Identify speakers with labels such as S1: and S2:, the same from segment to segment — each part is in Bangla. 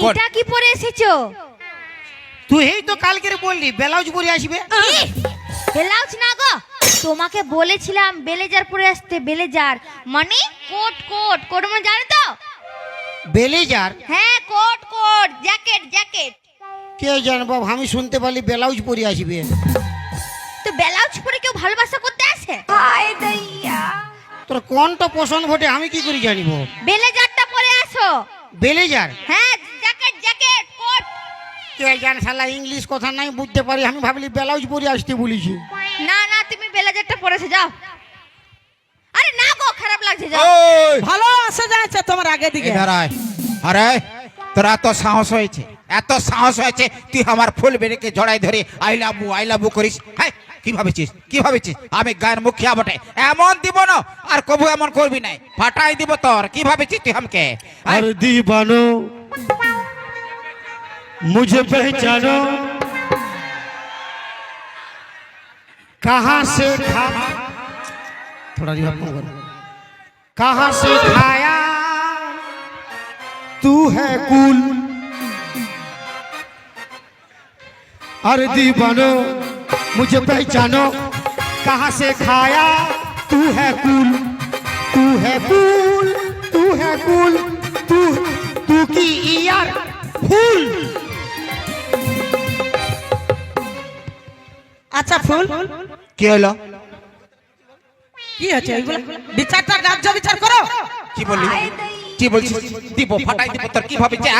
S1: এটা কি পরে এসেছো?
S2: তুই এই তো কালকে বললি ব্লাউজ পরে আসবে।
S1: ব্লাউজ না গো, তোমাকে বলেছিলাম ব্লেজার পরে আসতে। ব্লেজার মানে কোট, কোট কোট মানে জানো তো?
S2: ব্লেজার?
S1: হ্যাঁ কোট কোট, জ্যাকেট জ্যাকেট।
S2: কে জানবো, আমি শুনতে পারলি ব্লাউজ পরে আসবে।
S1: তো ব্লাউজ পরে কেউ ভালোবাসা করতে আসে? হায় দইয়া,
S2: তোর কোনটা পছন্দ ঘটে আমি কি করে জানিব?
S1: ব্লেজারটা পরে আসো।
S2: ব্লেজার?
S1: হ্যাঁ জ্যাকেট জ্যাকেট কোট।
S2: কে জান শালা ইংলিশ কথা নাই বুঝতে পারি, আমি ভাবলি ব্লাউজ পরে আসতে বলেছি।
S1: না না, তুমি ব্লেজারটা পরেছে যাও। আরে না গো, খারাপ লাগছে যাও।
S3: ভালো আসে যাচ্ছে তোমার আগে দিকে।
S4: আরে তোর এত সাহস হয়েছে, এত সাহস হয়েছে তুই আমার ফুল বেরিকে জড়াই ধরে আই লাভ ইউ করিস? হ্যাঁ, কি ভাবেছিস, কি ভাবেছিস আমি গায়ের মুখিয়া বটে? এমন দিব না আর কবু এমন করবি নাই, ফাটাই দিব তোর। কি ভাবেছিস তুই আমাকে?
S2: আর दीवानो मुझे पहचानो, कहाँ से खा, थोड़ा रिवर्ब करो, कहाँ से खाया तू है कूल। अरे दीवानो मुझे पहचानो, कहाँ से खाया तू है कूल, तू है कूल, तू है कूल, तू तू की यार फूल।
S3: আচ্ছা ফুল
S4: কি হলো?
S3: কি হচ্ছে এগুলো? বিচারটা রাজ্য বিচার করো।
S4: কি বললি, কি বলছিস? দিব, ফাটাই দিব তোর। কি ভাবেছিস?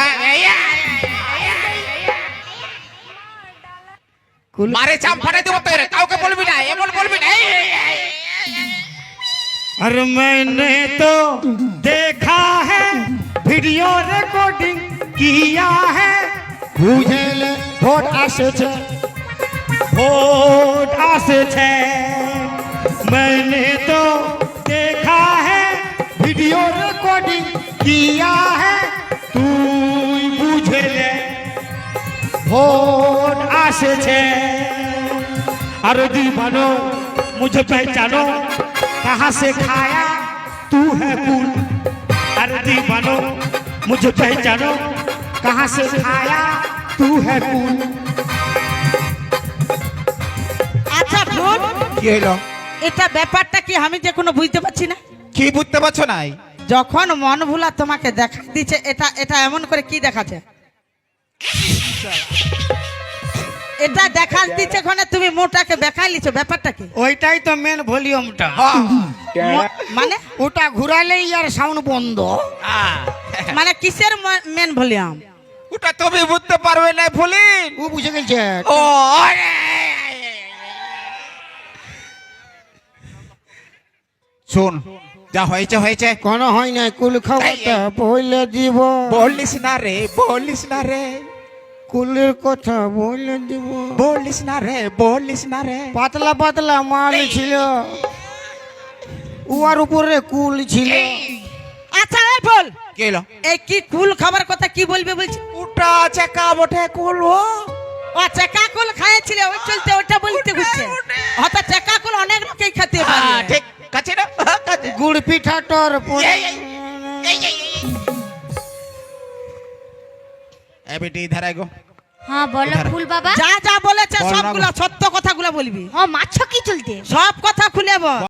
S4: মারে চাম ফাটাই দিব তোর, কাউকে বলবি না, এমন বলবি না।
S2: अरे मैंने तो देखा है, वीडियो रिकॉर्डिंग किया है, बुझेले भोट आसे छे, भोट आसे छे। मैंने तो देखा है, वीडियो रिकॉर्डिंग किया है, तू बुझेले भोट आसे छे। अरे दीवानो मुझे पहचानो, कहाँ से खाया तू है कूल। अरे दीवानो मुझे पहचानो, कहाँ से खाया तू है कूल।
S3: আচ্ছা ফুল,
S4: কি হলো?
S3: এটা ব্যাপারটা কি আমি যে কোনো বুঝতে পারছি না।
S4: কি বুঝতে পারছো নাই?
S3: যখন মন ভুলা তোমাকে দেখা দিচ্ছে, এটা এটা এমন করে কি দেখাচ্ছে? এটা দেখা দিচ্ছে কোনে, তুমি মোটাকে দেখাই লিছো, ব্যাপারটা কি?
S2: ওইটাই তো মেন ভলিউমটা,
S3: মানে
S2: ওটা ঘুরালেই আর সাউন্ড বন্ধ।
S3: মানে কিসের মেন ভলিউম?
S4: ওটা তুমি বুঝতে পারবে না ফুলিন।
S2: ও বুঝে গেছে।
S4: ও শোন, যা হয়েছে হয়েছে।
S2: কোন হয় না, কুল খাওয়াটা বলে দিব,
S4: বলিস না রে, বলিস না রে,
S2: কুলের কথা বলে দিব।
S4: বলিস না রে, বলিস না রে।
S2: পাতলা পাতলা মাল ছিল, উয়ার উপরে কুল ছিল।
S3: আচ্ছা এই ফুল,
S4: কি হলো?
S3: এই কি কুল খাবার কথা কি বলবে বলছি?
S4: ওটা চেকা বটে কুল।
S3: ও চেকা কুল খাইছিল, ওই চলতে ওটা বলতে ঘুরছে। হয়তো চেকা কুল অনেক লোকই খেতে পারে।
S4: ঠিক কাছে না, কাছে।
S2: গুড় পিঠা তোর
S4: এবিটি ধরাই গো।
S1: হ্যাঁ বলো ফুল বাবা।
S3: যা যা বলেছে
S4: বল না গো।
S3: সবগুলা সত্য কথাগুলো বলবি,
S1: ও মাছ কি চলতে?
S3: সব কথা খুলে বল।